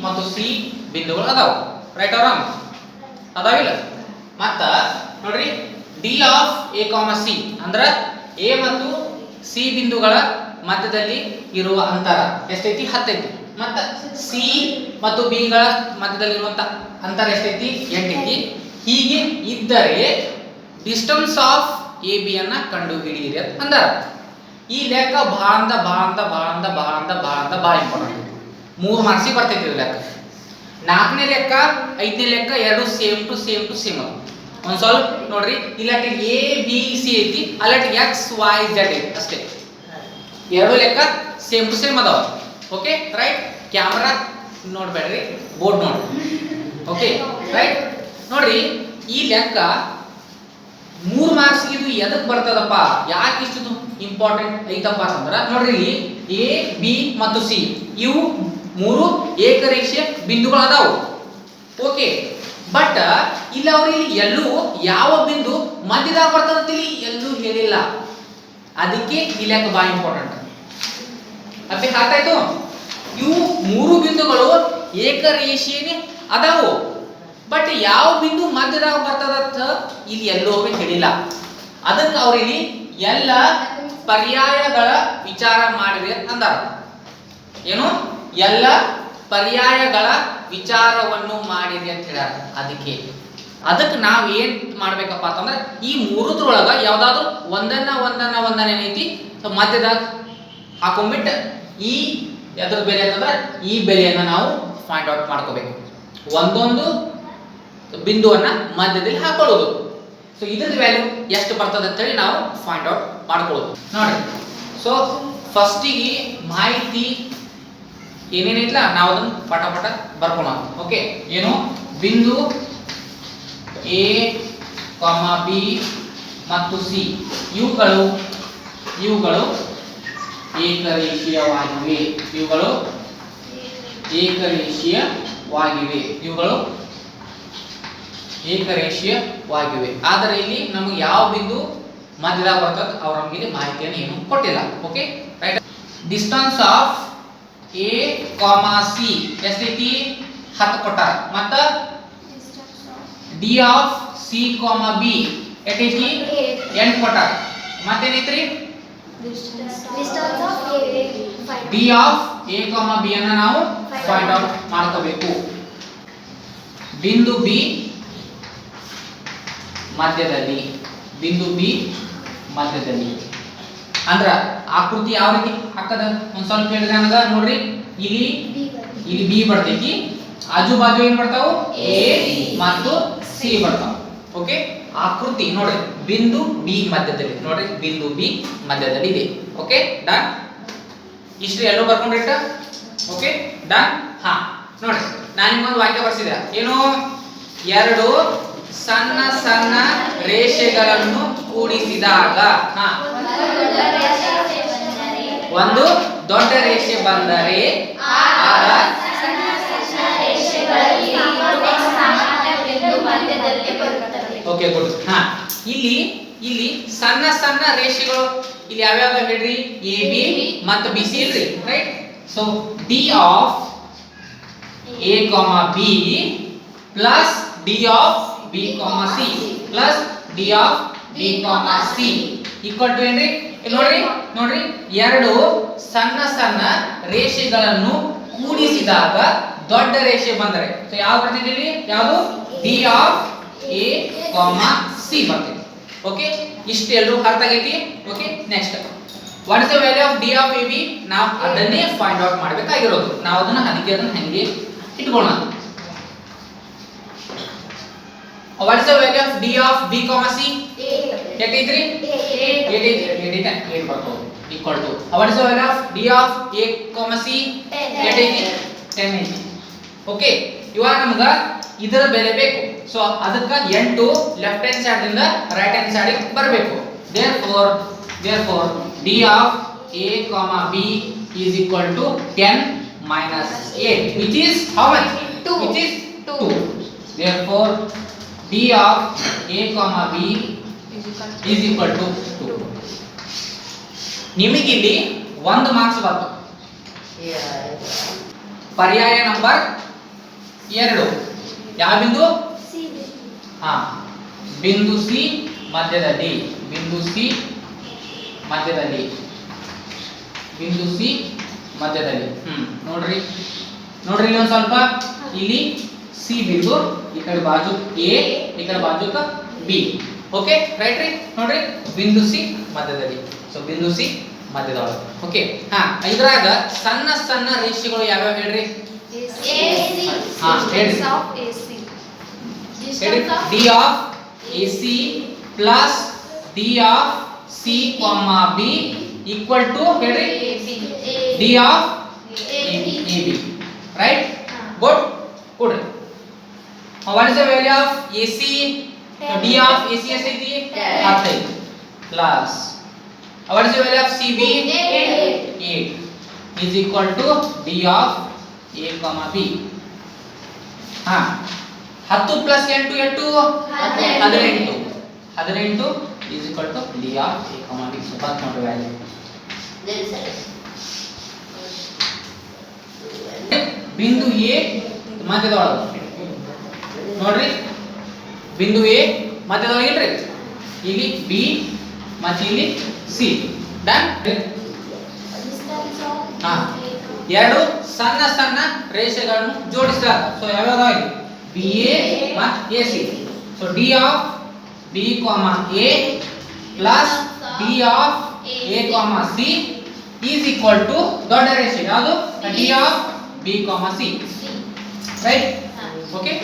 ಮತ್ತು ಸಿ ಬಿಂದುಗಳು ಅದಾವ. Right or wrong? ಅದಾವಿಲ್ಲ? ಮತ್ತ ನೋಡ್ರಿ D of A comma C ಅಂದ್ರ ಎ ಮತ್ತು ಸಿ ಬಿಂದುಗಳ ಮಧ್ಯದಲ್ಲಿ ಇರುವ ಅಂತರ ಎಷ್ಟೈತಿ? 10 ಐತಿ. ಮತ್ತ ಸಿ ಮತ್ತು ಬಿ ಗಳ ಮಧ್ಯದಲ್ಲಿರುವಂತ ಅಂತರ ಎಷ್ಟೈತಿ? 8 ಐತಿ. ಹೀಗೆ ಇದ್ದರೆ ಡಿಸ್ಟೆನ್ಸ್ ಆಫ್ ಎ ಬಿ ಅನ್ನ ಕಂಡು ಹಿಡಿಯಿರಿ ಅಂದಾರ. ಈ ಲೆಕ್ಕ ಬಹಳ ಇಂಪಾರ್ಟೆಂಟ್. 3 ಮಾರ್ಕ್ಸಿಗೆ ಬರ್ತೈತಿ ಇದು ಲೆಕ್ಕ. 4ನೇ ಲೆಕ್ಕ 5ನೇ ಲೆಕ್ಕ ಎರಡು ಸೇಮ್ ಟು ಸೇಮ್ ಅದು. ಒಂದ್ ಸ್ವಲ್ಪ ನೋಡ್ರಿ, ಇಲ್ಲಟಿ ಎ ಬಿ ಸಿ ಐತಿ, ಅಲ್ಲಟಿ ಎಕ್ಸ್ ವೈ ಝೆಡ್ ಐತಿ ಅಷ್ಟೇ. ಎರಡು ಲೆಕ್ಕ ಸೇಮ್ ಟು ಸೇಮ್ ಅದಾವ. Okay right? ಕ್ಯಾಮ್ರಾ ನೋಡ್ಬೇಡ್ರಿ, ಬೋರ್ಡ್ ನೋಡ್ರಿ. Okay right? ನೋಡ್ರಿ ಈ ಲೆಕ್ಕ 3 ಮಾರ್ಕ್ಸ್ ಇದು ಎದಕ್ ಬರ್ತದಪ್ಪ, ಯಾಕೆ ಇಷ್ಟು ಇಂಪಾರ್ಟೆಂಟ್ ಐತಪ್ಪ ಅಂತಂದ್ರ ನೋಡ್ರಿ ಇಲ್ಲಿ ಎ ಬಿ ಮತ್ತು ಸಿ ಇವು 3 ಏಕರೇಖೀಯ ಬಿಂದುಗಳು ಅದಾವು. ಓಕೆ, ಬಟ್ ಇಲ್ಲ ಅವ್ರಿಗೆ ಎಲ್ಲೂ ಯಾವ ಬಿಂದು ಮಧ್ಯದಾಗ ಬರ್ತದಂತ ಎಲ್ಲೂ ಹೇಳಿಲ್ಲ. ಅದಕ್ಕೆ ಈ ಲೆಕ್ಕ ಬಹಳ ಇಂಪಾರ್ಟೆಂಟ್. ಅಪ್ಪಿ ಹಾತಾಯ್ತು? ಇವು 3 ಬಿಂದುಗಳು ಏಕರೇಖೀಯನೇ ಅದಾವು, ಬಟ್ ಯಾವ ಬಿಂದು ಮಧ್ಯದಾಗ ಬರ್ತದಂತ ಇಲ್ಲಿ ಎಲ್ಲೂ ಹೇಳಿಲ್ಲ. ಅದಕ್ಕೆ ಅವ್ರಿಗೆ ಎಲ್ಲ ಪರ್ಯಾಯಗಳ ವಿಚಾರ ಮಾಡಿರಿ ಅಂದಾರ. ಏನು? ಎಲ್ಲ ಪರ್ಯಾಯಗಳ ವಿಚಾರವನ್ನು ಮಾಡಿರಿ ಅಂತ ಹೇಳ್ಯಾರ. ಅದಕ್ಕೆ ನಾವ್ ಏನ್ ಮಾಡ್ಬೇಕಪ್ಪ ಅಂತಂದ್ರೆ ಈ 3 ಯಾವ್ದಾದ್ರು ಒಂದನ್ನ ಏನೈತಿ ಮಧ್ಯದಾಗ ಹಾಕೊಂಡ್ಬಿಟ್ಟು ಈ ಎದ್ರ ಬೆಲೆ ಅಂತಂದ್ರೆ ಈ ಬೆಲೆಯನ್ನ ನಾವು ಫೈಂಡ್ ಔಟ್ ಮಾಡ್ಕೋಬೇಕು. ಒಂದೊಂದು ಬಿಂದುವನ್ನ ಮಧ್ಯದಲ್ಲಿ ಹಾಕೊಳ್ಳೋದು. ಸೊ ಇದ್ರದ್ದು ವ್ಯಾಲ್ಯೂ ಎಷ್ಟು ಬರ್ತದೆ ಅಂತ ಹೇಳಿ ನಾವು ಫೈಂಡ್ ಔಟ್ ಮಾಡ್ಕೊಳ್ಳೋದು. ನೋಡ್ರಿ, ಸೊ ಫಸ್ಟಿಗೆ ಮಾಹಿತಿ ಏನೇನಿಲ್ಲ ನಾವು ಅದನ್ನ ಪಟ ಬರ್ಕೊಳ್ಳೋಣ. ಓಕೆ, ಏನು? ಬಿಂದು ಎ ಕಾಮ ಬಿ ಮತ್ತು ಸಿ ಇವುಗಳು ಏಕರೇಖೀಯವಾಗಿವೆ. ಆದರೆ ಇಲ್ಲಿ ನಮಗೆ ಯಾವ ಬಿಂದು ಮಧ್ಯದಾಗ ಬರ್ತದೆ ಅವ್ರ ನಮಗೆ ಮಾಹಿತಿಯನ್ನು ಏನು ಕೊಟ್ಟಿಲ್ಲ. Okay right? Distance of A comma C ಎಷ್ಟೈತಿ? 10 ಕೊಟ್ಟಾರ. ಮತ್ತ ಡಿ ಆಫ್ ಸಿ ಕಾಮ ಬಿ ಎಷ್ಟೈತಿ? 8 ಕೊಟ್ಟಾರ. ಮತ್ತೇನೈತ್ರಿ? D of A comma B ಅನ್ನ ನಾವು ಫೈಂಡ್ ಔಟ್ ಮಾಡ್ಕೋಬೇಕು. ಬಿಂದು ಬಿ ಮಧ್ಯದಲ್ಲಿ ಅಂದ್ರ ಆಕೃತಿ ಯಾವ ರೀತಿ ಹಾಕದ ಒಂದ್ ಸ್ವಲ್ಪ ಹೇಳಿದ್ರೆ ನನಗ ನೋಡ್ರಿ, ಇಲ್ಲಿ ಬಿ ಬರ್ತೈತಿ, ಆಜು ಬಾಜು ಏನ್ ಬರ್ತಾವು? ಎ ಮತ್ತು ಸಿ ಬರ್ತಾವ. ಓಕೆ, ಆಕೃತಿ ನೋಡ್ರಿ ಬಿಂದು ಬಿ ಮಧ್ಯದಲ್ಲಿ, ನೋಡ್ರಿ ಬಿಂದು ಬಿ ಮಧ್ಯದಲ್ಲಿ ಇದೆ. Okay done? ಇಷ್ಟು ಎಲ್ಲೋ ಬರ್ಕೊಂಡ್ರಿಟ್ಟ? Okay done? ಹಾ ನೋಡ್ರಿ, ನಾನು ನಿಮ್ಗೊಂದು ವಾಕ್ಯ ಬರ್ಸಿದೆ. ಏನು? 2 ಸಣ್ಣ ರೇಷೆಗಳನ್ನು ಕೂಡಿಸಿದಾಗ ಒಂದು ದೊಡ್ಡ ರೇಷೆ ಬಂದರೆ ಆಗ ಓಕೆ ಗುಡ್. ಹಾ ಇಲ್ಲಿ ಸಣ್ಣ ರೇಷೆಗಳು ಇಲ್ಲಿ ಯಾವ್ಯಾವ ಹೇಳ್ರಿ? ಎ ಬಿ ಮತ್ತು ಬಿ ಸಿ ಇಲ್ರಿ. Right? So D of A comma B plus D of B comma C plus D of B comma C equal to ಏನ್ರಿ? ನೋಡ್ರಿ 2 ಸಣ್ಣ ರೇಷೆಗಳನ್ನು ಕೂಡಿಸಿದಾಗ ದೊಡ್ಡ ರೇಷೆ ಬಂದರೆ ಸೊ ಯಾವ ಬರ್ತೈತಿ ಇಲ್ಲಿ? ಯಾವುದು? D of A comma C ಬರ್ತೈತಿ. ಓಕೆ, ಇಷ್ಟು ಎಲ್ಲರೂ ಅರ್ಥ ಆಗೈತಿ. Okay, next what is the value of D of A B? ನಾವು ಅದನ್ನೇ ಫೈಂಡ್ ಔಟ್ ಮಾಡಬೇಕಾಗಿರೋದು. ನಾವು ಅದನ್ನ ಹಂಗೆ ಇಟ್ಕೊಳ್ಳೋಣ. What is the value of d of b comma c? 8 ಬರ್ತದೆ equal to. What is the value of d of a comma c? 10 ಐತಿ. Okay, ಇವಾಗ ನಮಗ ಇದರ ಬೆಲೆ ಬೇಕು. ಸೊ ಅದಕ್ಕ 8 ಲೆಫ್ಟ್ ಹ್ಯಾಂಡ್ ಸೈಡ್ ದಿಂದ ರೈಟ್ ಹ್ಯಾಂಡ್ ಸೈಡ್ ಗೆ ಬರಬೇಕು. therefore d of a comma b is equal to 10 minus 8 which is how much? 2. Which is 2. Therefore d of a comma b is equal to 2. ನಿಮಗೆ ಇಲ್ಲಿ 1 marks ಬಂತು. ಪರ್ಯಾಯ number 2 ಯಾವ ಬಿಂದು ಹಾ ಬಿಂದು ಸಿ ಮಧ್ಯದಲ್ಲಿ ಬಿಂದು ಸಿ ಮಧ್ಯದಲ್ಲಿ ಬಿಂದು ಸಿ ಮಧ್ಯದಲ್ಲಿ ನೋಡ್ರಿ ನೋಡ್ರಿ ಇಲ್ಲಿ ಒಂದು ಸ್ವಲ್ಪ ಇಲ್ಲಿ ಸಿ ಬಿಂದು ಈ ಕಡೆ ಬಾಜು ಎ ಈ ಕಡೆ ಬಾಜುಕ ಬಿ ಓಕೆ ರೈಟ್ ರೀ ನೋಡ್ರಿ ಬಿಂದು ಸಿ ಮಧ್ಯದಲ್ಲಿ ಸೊ ಬಿಂದು ಸಿ ಮಧ್ಯದೊಳಗೆ ಓಕೆ ಹಾ ಇದ್ರಾಗ ಸಣ್ಣ ಸಣ್ಣ ರೇಷೆಗಳು ಯಾವ್ಯಾವ ಹೇಳ್ರಿ ಹಾ ಹೇಳಿ D of AC plus D of C comma B equal to ಹೇಳ್ರಿ D of AB right good good what is the value of AC D of AC ಎಷ್ಟೈತಿ 10 plus what is the value of CB 8 is equal to D of A comma B ಹಾ 10 plus 8 18 is equal to D of A comma B so back not value ಬಿಂದು A ಮಧ್ಯದೊಳಗೆ ನೋಡ್ರಿ ಬಿಂದು A ಮಧ್ಯದೊಳಗೆ ಇಲ್ರಿ ಇಲ್ಲಿ B ಮತ್ತು ಇಲ್ಲಿ C done ಹಾ ಎರಡು ಸಣ್ಣ ಸಣ್ಣ ರೇಷೆಗಳನ್ನು ಜೋಡಿಸಿದಾಗ ಸೊ ಯಾವ್ಯಾವ BA ಮತ್ತು AC so D of B comma A plus D of A comma C is equal to ದೊಡ್ಡ ರೇಷೆ ಯಾವುದು D of B comma C right okay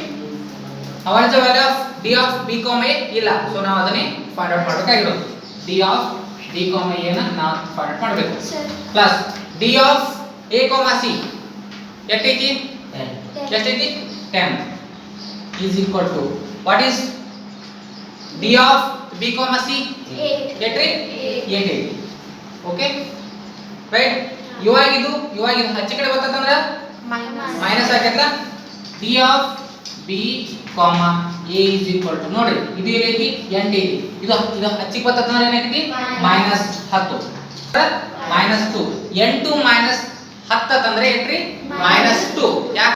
what is the value of D of B comma A ಇಲ್ಲ so ನಾವು ಅದನ್ನೇ find out ಮಾಡಬೇಕಾಗಿರೋದು D of B comma A ನ ನಾವು find out ಮಾಡಬೇಕು plus D of A comma C ಎಷ್ಟೈತಿ 10 is equal to what is D of B comma C 8 okay right ಇವಾಗಿದು ಹಚ್ಚ ಕಡೆ ಬರ್ತದಂದ್ರ minus ಆಗೈತಲ್ಲ D of B comma A is equal to ನೋಡ್ರಿ ಇದು ಏನೈತಿ 8 ಐತಿ ಇದು ಹಚ್ಚಿಗೆ ಬರ್ತದಂದ್ರ ಏನಾಗೈತಿ ಮೈನಸ್ 10 ಮೈನಸ್ 2 8 ಮೈನಸ್ 10 ತಂದ್ರೆ ಏನ್ರಿ ಮೈನಸ್ 2 ಯಾಕ